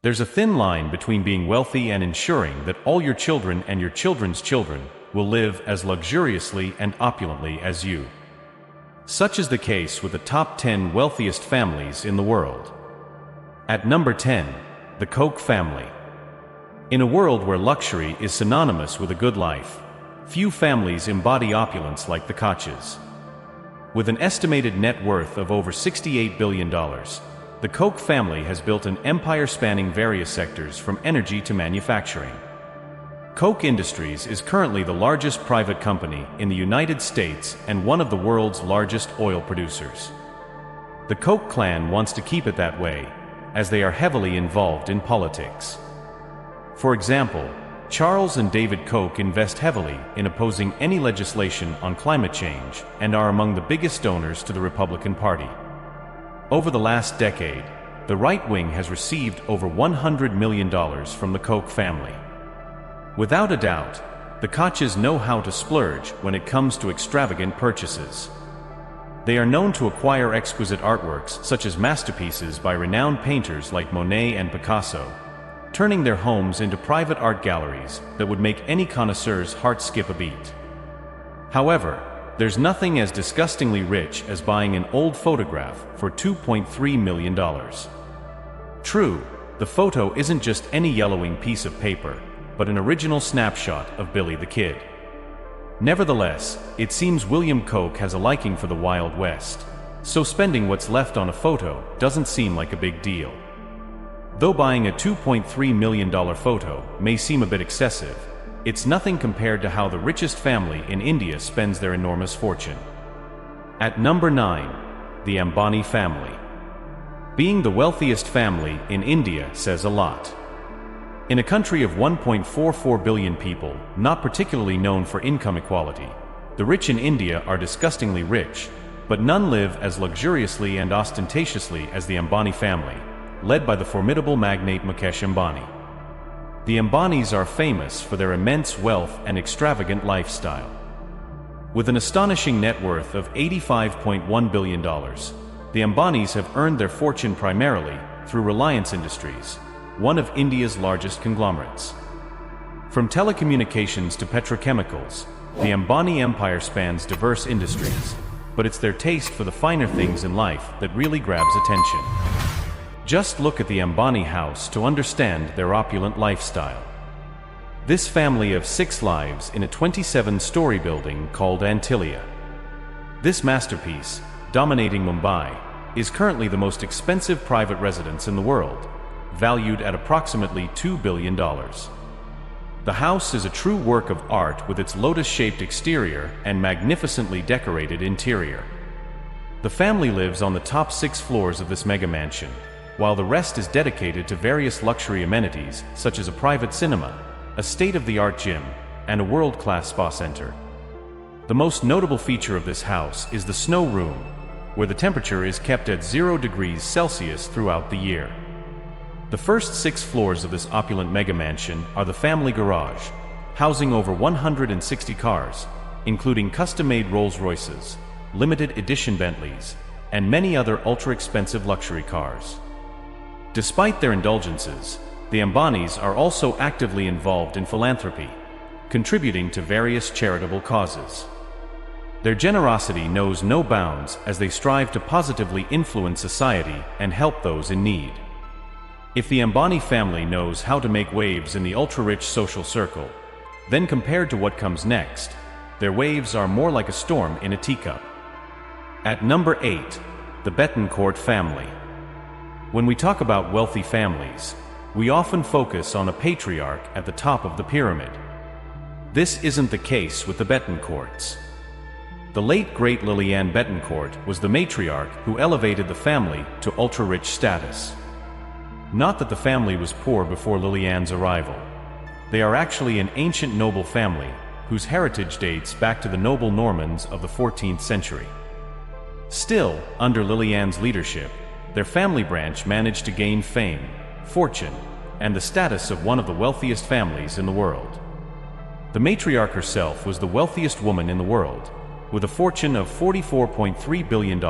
There's a thin line between being wealthy and ensuring that all your children and your children's children will live as luxuriously and opulently as you. Such is the case with the top 10 wealthiest families in the world. At number 10, the Koch family. In a world where luxury is synonymous with a good life, few families embody opulence like the Koches. With an estimated net worth of over $68 billion, the Koch family has built an empire spanning various sectors from energy to manufacturing. Koch Industries is currently the largest private company in the United States and one of the world's largest oil producers. The Koch clan wants to keep it that way, as they are heavily involved in politics. For example, Charles and David Koch invest heavily in opposing any legislation on climate change and are among the biggest donors to the Republican Party. Over the last decade, the right wing has received over $100 million from the Koch family. Without a doubt, the Koches know how to splurge when it comes to extravagant purchases. They are known to acquire exquisite artworks such as masterpieces by renowned painters like Monet and Picasso, turning their homes into private art galleries that would make any connoisseur's heart skip a beat. However, there's nothing as disgustingly rich as buying an old photograph for $2.3 million. True, the photo isn't just any yellowing piece of paper, but an original snapshot of Billy the Kid. Nevertheless, it seems William Koch has a liking for the Wild West, so spending what's left on a photo doesn't seem like a big deal. Though buying a $2.3 million photo may seem a bit excessive, it's nothing compared to how the richest family in India spends their enormous fortune. At number 9, the Ambani family. Being the wealthiest family in India says a lot. In a country of 1.44 billion people, not particularly known for income equality, the rich in India are disgustingly rich, but none live as luxuriously and ostentatiously as the Ambani family, led by the formidable magnate Mukesh Ambani. The Ambanis are famous for their immense wealth and extravagant lifestyle. With an astonishing net worth of $85.1 billion, the Ambanis have earned their fortune primarily through Reliance Industries, one of India's largest conglomerates. From telecommunications to petrochemicals, the Ambani empire spans diverse industries, but it's their taste for the finer things in life that really grabs attention. Just look at the Ambani house to understand their opulent lifestyle. This family of 6 lives in a 27-story building called Antilia. This masterpiece, dominating Mumbai, is currently the most expensive private residence in the world, valued at approximately $2 billion. The house is a true work of art with its lotus-shaped exterior and magnificently decorated interior. The family lives on the top 6 floors of this mega mansion, while the rest is dedicated to various luxury amenities such as a private cinema, a state-of-the-art gym, and a world-class spa center. The most notable feature of this house is the snow room, where the temperature is kept at 0 degrees Celsius throughout the year. The first 6 floors of this opulent mega mansion are the family garage, housing over 160 cars, including custom-made Rolls-Royces, limited edition Bentleys, and many other ultra-expensive luxury cars. Despite their indulgences, the Ambanis are also actively involved in philanthropy, contributing to various charitable causes. Their generosity knows no bounds as they strive to positively influence society and help those in need. If the Ambani family knows how to make waves in the ultra-rich social circle, then compared to what comes next, their waves are more like a storm in a teacup. At number 8, the Bettencourt family. When we talk about wealthy families, we often focus on a patriarch at the top of the pyramid. This isn't the case with the Bettencourts. The late great Liliane Bettencourt was the matriarch who elevated the family to ultra-rich status. Not that the family was poor before Liliane's arrival. They are actually an ancient noble family whose heritage dates back to the noble Normans of the 14th century. Still, under Liliane's leadership, their family branch managed to gain fame, fortune, and the status of one of the wealthiest families in the world. The matriarch herself was the wealthiest woman in the world, with a fortune of $44.3 billion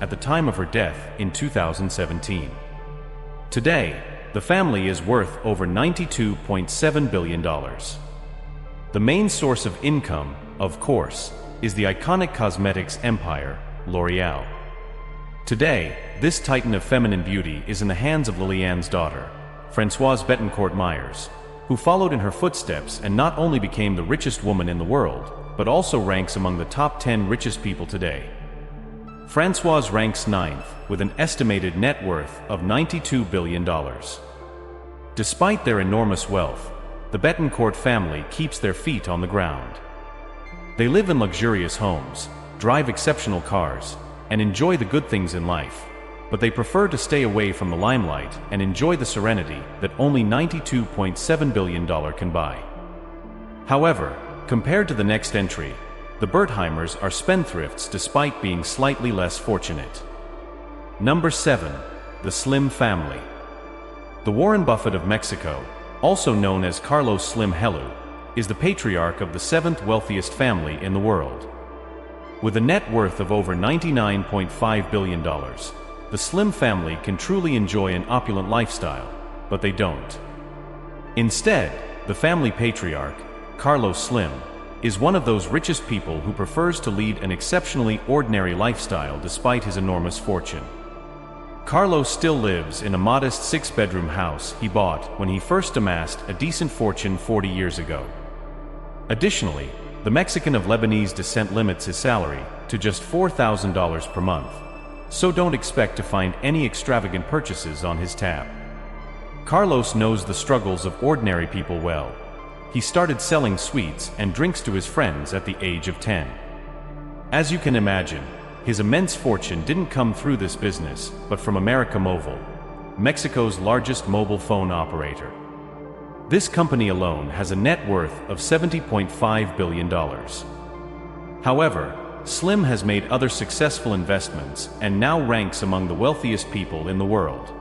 at the time of her death in 2017. Today, the family is worth over $92.7 billion. The main source of income, of course, is the iconic cosmetics empire, L'Oreal. Today, this titan of feminine beauty is in the hands of Liliane's daughter, Françoise Bettencourt-Meyers, who followed in her footsteps and not only became the richest woman in the world, but also ranks among the top 10 richest people today. Françoise ranks 9th, with an estimated net worth of $92 billion. Despite their enormous wealth, the Bettencourt family keeps their feet on the ground. They live in luxurious homes, drive exceptional cars, and enjoy the good things in life, but they prefer to stay away from the limelight and enjoy the serenity that only $92.7 billion can buy. However, compared to the next entry, the Bertheimers are spendthrifts despite being slightly less fortunate. Number 7. The Slim family. The Warren Buffett of Mexico, also known as Carlos Slim Helú, is the patriarch of the 7th wealthiest family in the world. With a net worth of over $99.5 billion, the Slim family can truly enjoy an opulent lifestyle, but they don't. Instead, the family patriarch, Carlos Slim, is one of those richest people who prefers to lead an exceptionally ordinary lifestyle despite his enormous fortune. Carlos still lives in a modest 6-bedroom house he bought when he first amassed a decent fortune 40 years ago. Additionally, the Mexican of Lebanese descent limits his salary to just $4,000 per month, so don't expect to find any extravagant purchases on his tab. Carlos knows the struggles of ordinary people well. He started selling sweets and drinks to his friends at the age of 10. As you can imagine, his immense fortune didn't come through this business, but from América Móvil, Mexico's largest mobile phone operator. This company alone has a net worth of $70.5 billion. However, Slim has made other successful investments and now ranks among the wealthiest people in the world.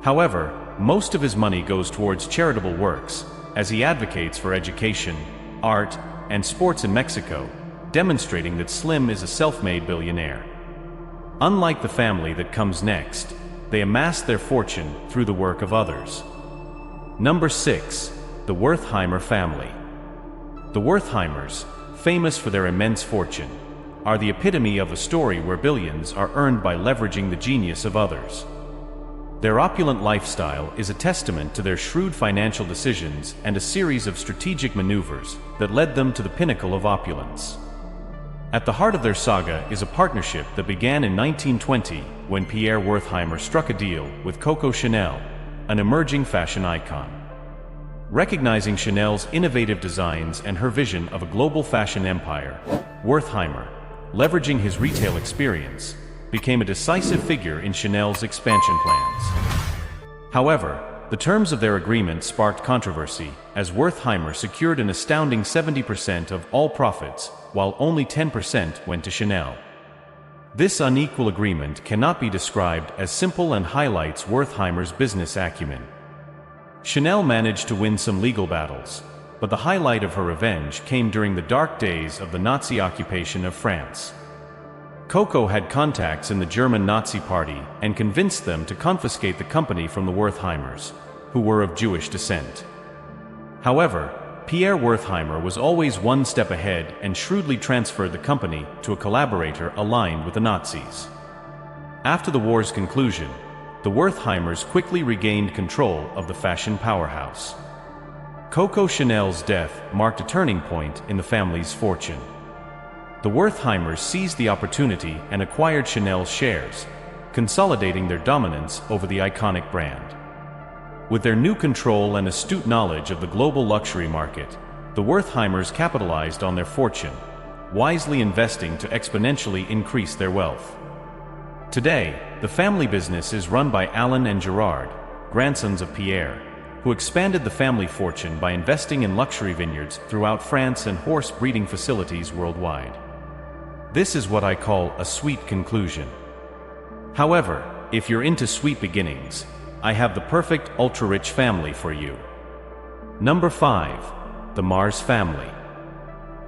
However, most of his money goes towards charitable works, as he advocates for education, art, and sports in Mexico, demonstrating that Slim is a self-made billionaire. Unlike the family that comes next, they amass their fortune through the work of others. Number 6. The Wertheimer family. The Wertheimers, famous for their immense fortune, are the epitome of a story where billions are earned by leveraging the genius of others. Their opulent lifestyle is a testament to their shrewd financial decisions and a series of strategic maneuvers that led them to the pinnacle of opulence. At the heart of their saga is a partnership that began in 1920 when Pierre Wertheimer struck a deal with Coco Chanel, an emerging fashion icon. Recognizing Chanel's innovative designs and her vision of a global fashion empire, Wertheimer, leveraging his retail experience, became a decisive figure in Chanel's expansion plans. However, the terms of their agreement sparked controversy, as Wertheimer secured an astounding 70% of all profits, while only 10% went to Chanel. This unequal agreement cannot be described as simple and highlights Wertheimer's business acumen. Chanel managed to win some legal battles, but the highlight of her revenge came during the dark days of the Nazi occupation of France. Coco had contacts in the German Nazi Party and convinced them to confiscate the company from the Wertheimers, who were of Jewish descent. However, Pierre Wertheimer was always one step ahead and shrewdly transferred the company to a collaborator aligned with the Nazis. After the war's conclusion, the Wertheimers quickly regained control of the fashion powerhouse. Coco Chanel's death marked a turning point in the family's fortune. The Wertheimers seized the opportunity and acquired Chanel's shares, consolidating their dominance over the iconic brand. With their new control and astute knowledge of the global luxury market, the Wertheimers capitalized on their fortune, wisely investing to exponentially increase their wealth. Today, the family business is run by Alain and Gerard, grandsons of Pierre, who expanded the family fortune by investing in luxury vineyards throughout France and horse breeding facilities worldwide. This is what I call a sweet conclusion. However, if you're into sweet beginnings, I have the perfect ultra-rich family for you. Number 5. The Mars family.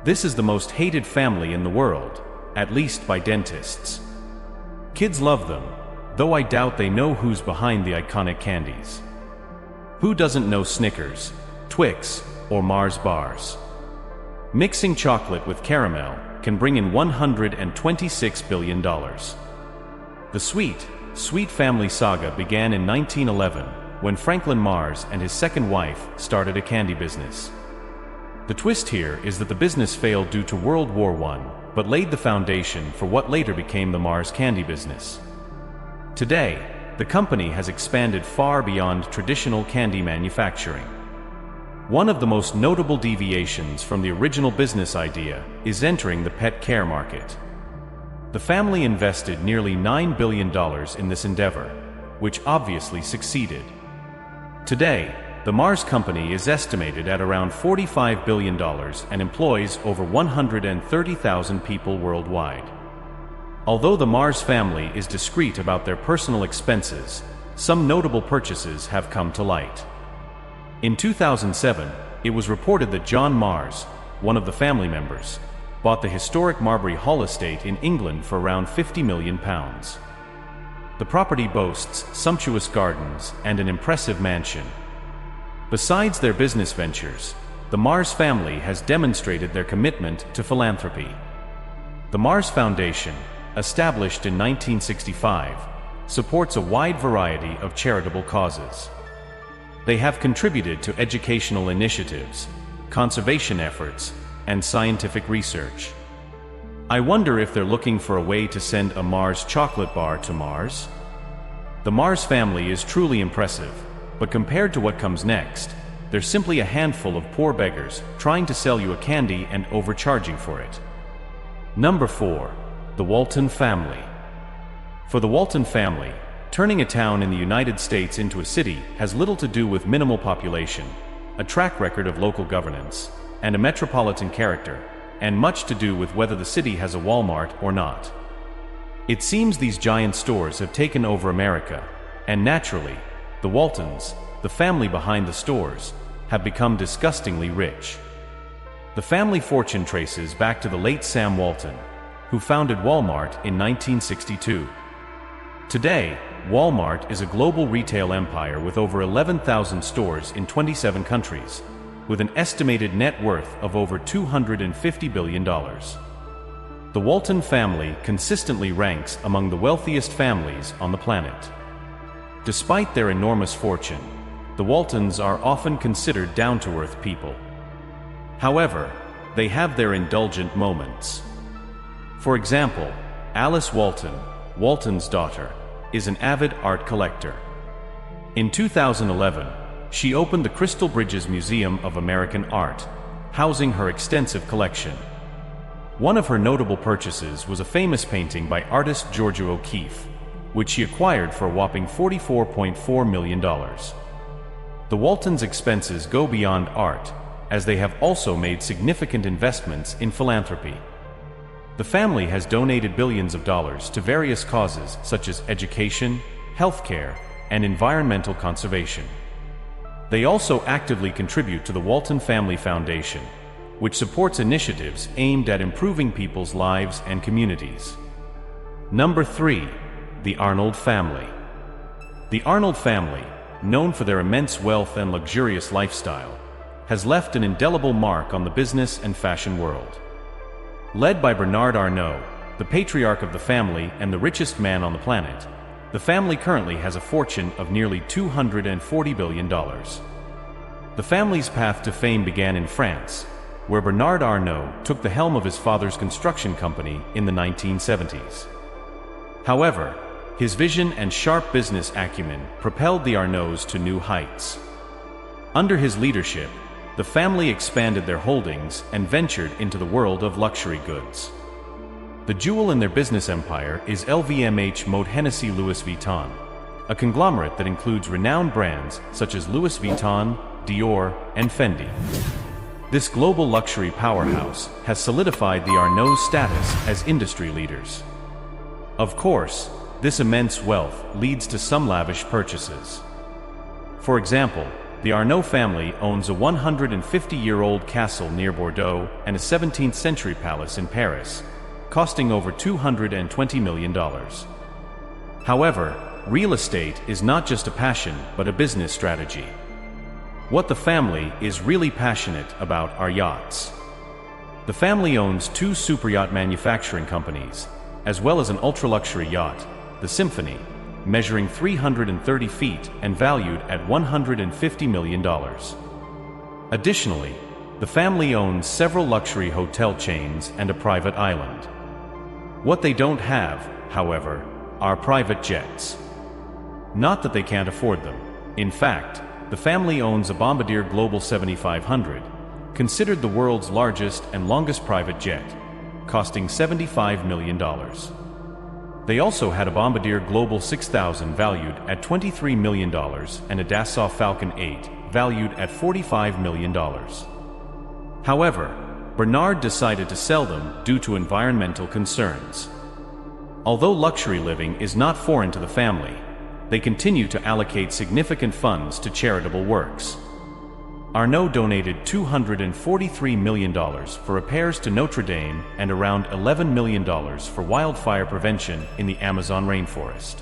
This is the most hated family in the world, at least by dentists. Kids love them, though I doubt they know who's behind the iconic candies. Who doesn't know Snickers, Twix, or Mars bars? Mixing chocolate with caramel can bring in $126 billion. The Sweet family saga began in 1911 when Franklin Mars and his second wife started a candy business. The twist here is that the business failed due to World War I, but laid the foundation for what later became the Mars candy business. Today, the company has expanded far beyond traditional candy manufacturing. One of the most notable deviations from the original business idea is entering the pet care market. The family invested nearly $9 billion in this endeavor, which obviously succeeded. Today, the Mars company is estimated at around $45 billion and employs over 130,000 people worldwide. Although the Mars family is discreet about their personal expenses, some notable purchases have come to light. In 2007, it was reported that John Mars, one of the family members, bought the historic Marbury Hall estate in England for around £50 million. The property boasts sumptuous gardens and an impressive mansion. Besides their business ventures, the Mars family has demonstrated their commitment to philanthropy. The Mars Foundation, established in 1965, supports a wide variety of charitable causes. They have contributed to educational initiatives, conservation efforts, and scientific research. I wonder if they're looking for a way to send a Mars chocolate bar to Mars? The Mars family is truly impressive, but compared to what comes next, they're simply a handful of poor beggars trying to sell you a candy and overcharging for it. Number 4. The Walton family. For the Walton family, turning a town in the United States into a city has little to do with minimal population, a track record of local governance, and a metropolitan character, and much to do with whether the city has a Walmart or not. It seems these giant stores have taken over America, and naturally, the Waltons, the family behind the stores, have become disgustingly rich. The family fortune traces back to the late Sam Walton, who founded Walmart in 1962. Today, Walmart is a global retail empire with over 11,000 stores in 27 countries, with an estimated net worth of over $250 billion. The Walton family consistently ranks among the wealthiest families on the planet. Despite their enormous fortune, the Waltons are often considered down-to-earth people. However, they have their indulgent moments. For example, Alice Walton, Walton's daughter, is an avid art collector. In 2011, she opened the Crystal Bridges Museum of American Art, housing her extensive collection. One of her notable purchases was a famous painting by artist Georgia O'Keeffe, which she acquired for a whopping $44.4 million. The Waltons' expenses go beyond art, as they have also made significant investments in philanthropy. The family has donated billions of dollars to various causes such as education, healthcare, and environmental conservation. They also actively contribute to the Walton Family Foundation, which supports initiatives aimed at improving people's lives and communities. Number 3. The Arnold family. The Arnold family, known for their immense wealth and luxurious lifestyle, has left an indelible mark on the business and fashion world. Led by Bernard Arnault, the patriarch of the family and the richest man on the planet, the family currently has a fortune of nearly $240 billion. The family's path to fame began in France, where Bernard Arnault took the helm of his father's construction company in the 1970s. However, his vision and sharp business acumen propelled the Arnauds to new heights. Under his leadership, the family expanded their holdings and ventured into the world of luxury goods. The jewel in their business empire is LVMH Mode Hennessy Louis Vuitton, a conglomerate that includes renowned brands such as Louis Vuitton, Dior, and Fendi. This global luxury powerhouse has solidified the Arnauds' status as industry leaders. Of course, this immense wealth leads to some lavish purchases. For example, the Arnaud family owns a 150-year-old castle near Bordeaux and a 17th-century palace in Paris, costing over $220 million. However, real estate is not just a passion but a business strategy. What the family is really passionate about are yachts. The family owns 2 superyacht manufacturing companies, as well as an ultra-luxury yacht, the Symphony, measuring 330 feet and valued at $150 million. Additionally, the family owns several luxury hotel chains and a private island. What they don't have, however, are private jets. Not that they can't afford them. In fact, the family owns a Bombardier Global 7500, considered the world's largest and longest private jet, costing $75 million. They also had a Bombardier Global 6000 valued at $23 million and a Dassault Falcon 8 valued at $45 million. However, Bernard decided to sell them due to environmental concerns. Although luxury living is not foreign to the family, they continue to allocate significant funds to charitable works. Arnault donated $243 million for repairs to Notre Dame and around $11 million for wildfire prevention in the Amazon rainforest.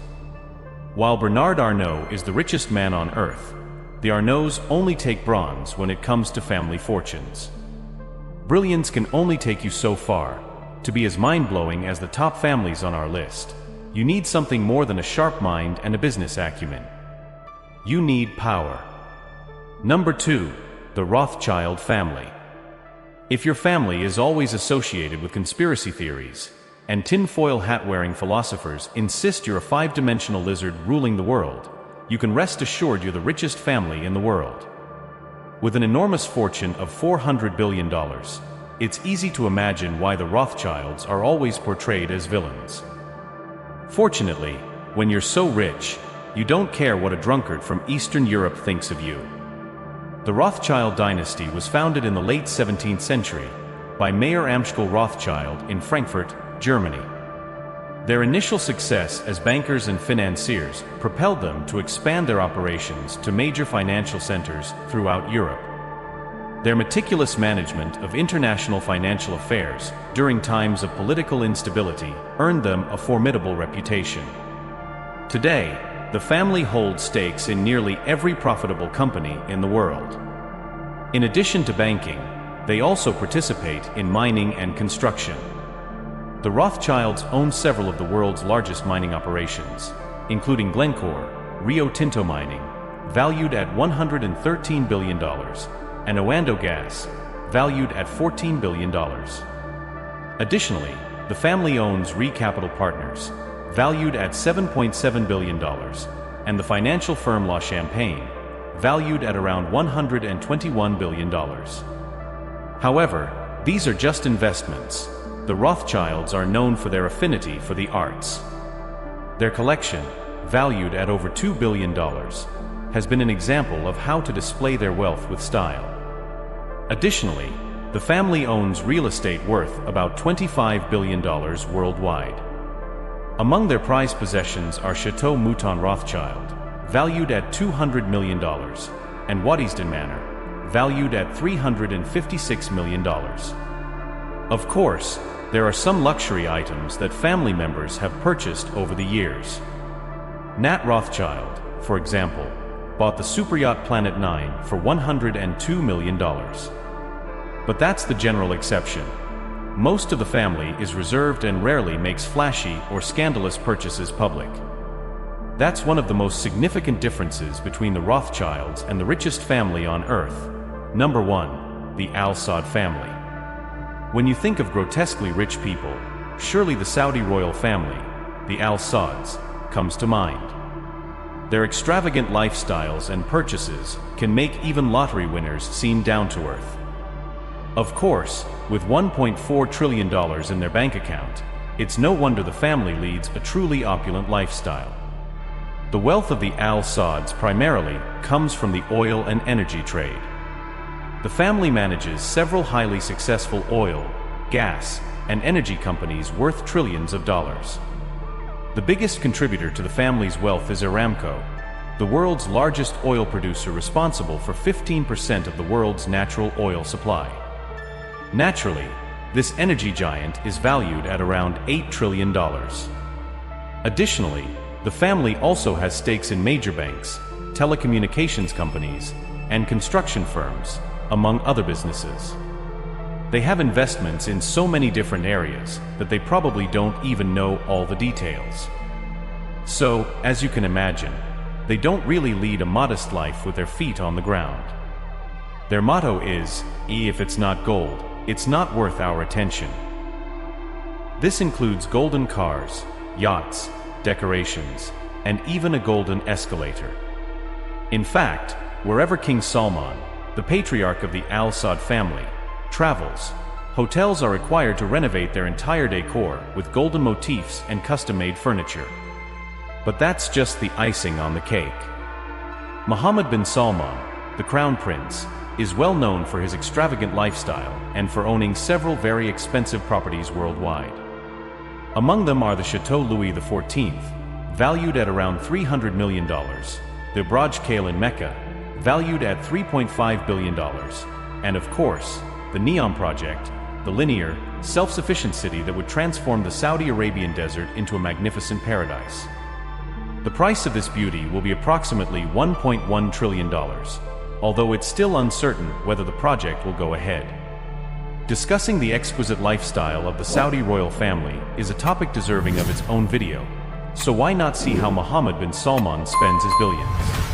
While Bernard Arnault is the richest man on earth, the Arnauts only take bronze when it comes to family fortunes. Brilliance can only take you so far. To be as mind-blowing as the top families on our list, you need something more than a sharp mind and a business acumen. You need power. Number 2. The Rothschild family. If your family is always associated with conspiracy theories, and tinfoil hat-wearing philosophers insist you're a 5-dimensional lizard ruling the world, you can rest assured you're the richest family in the world. With an enormous fortune of $400 billion, it's easy to imagine why the Rothschilds are always portrayed as villains. Fortunately, when you're so rich, you don't care what a drunkard from Eastern Europe thinks of you. The Rothschild dynasty was founded in the late 17th century by Mayer Amschel Rothschild in Frankfurt, Germany. Their initial success as bankers and financiers propelled them to expand their operations to major financial centers throughout Europe. Their meticulous management of international financial affairs during times of political instability earned them a formidable reputation. Today, the family holds stakes in nearly every profitable company in the world. In addition to banking, they also participate in mining and construction. The Rothschilds own several of the world's largest mining operations, including Glencore, Rio Tinto Mining, valued at $113 billion, and Oando Gas, valued at $14 billion. Additionally, the family owns Re Capital Partners, valued at $7.7 billion, and the financial firm La Champagne, valued at around $121 billion. However, these are just investments. The Rothschilds are known for their affinity for the arts. Their collection, valued at over $2 billion, has been an example of how to display their wealth with style. Additionally, the family owns real estate worth about $25 billion worldwide. Among their prized possessions are Chateau Mouton Rothschild, valued at $200 million, and Waddesdon Manor, valued at $356 million. Of course, there are some luxury items that family members have purchased over the years. Nat Rothschild, for example, bought the superyacht Planet 9 for $102 million. But that's the general exception. Most of the family is reserved and rarely makes flashy or scandalous purchases public. That's one of the most significant differences between the Rothschilds and the richest family on earth. Number 1. The Al Saud family. When you think of grotesquely rich people, surely the Saudi royal family, the Al Sauds, comes to mind. Their extravagant lifestyles and purchases can make even lottery winners seem down to earth. Of course, with $1.4 trillion in their bank account, it's no wonder the family leads a truly opulent lifestyle. The wealth of the Al Sauds primarily comes from the oil and energy trade. The family manages several highly successful oil, gas, and energy companies worth trillions of dollars. The biggest contributor to the family's wealth is Aramco, the world's largest oil producer responsible for 15% of the world's natural oil supply. Naturally, this energy giant is valued at around $8 trillion. Additionally, the family also has stakes in major banks, telecommunications companies, and construction firms, among other businesses. They have investments in so many different areas that they probably don't even know all the details. So, as you can imagine, they don't really lead a modest life with their feet on the ground. Their motto is, "If it's not gold, it's not worth our attention." This includes golden cars, yachts, decorations, and even a golden escalator. In fact, wherever King Salman, the patriarch of the Al Saud family, travels, hotels are required to renovate their entire decor with golden motifs and custom-made furniture. But that's just the icing on the cake. Mohammed bin Salman, the crown prince, is well known for his extravagant lifestyle and for owning several very expensive properties worldwide. Among them are the Chateau Louis XIV, valued at around $300 million, the Burj Khalifa in Mecca, valued at $3.5 billion, and of course, the Neom project, the linear, self-sufficient city that would transform the Saudi Arabian desert into a magnificent paradise. The price of this beauty will be approximately $1.1 trillion, although it's still uncertain whether the project will go ahead. Discussing the exquisite lifestyle of the Saudi royal family is a topic deserving of its own video, so why not see how Mohammed bin Salman spends his billions?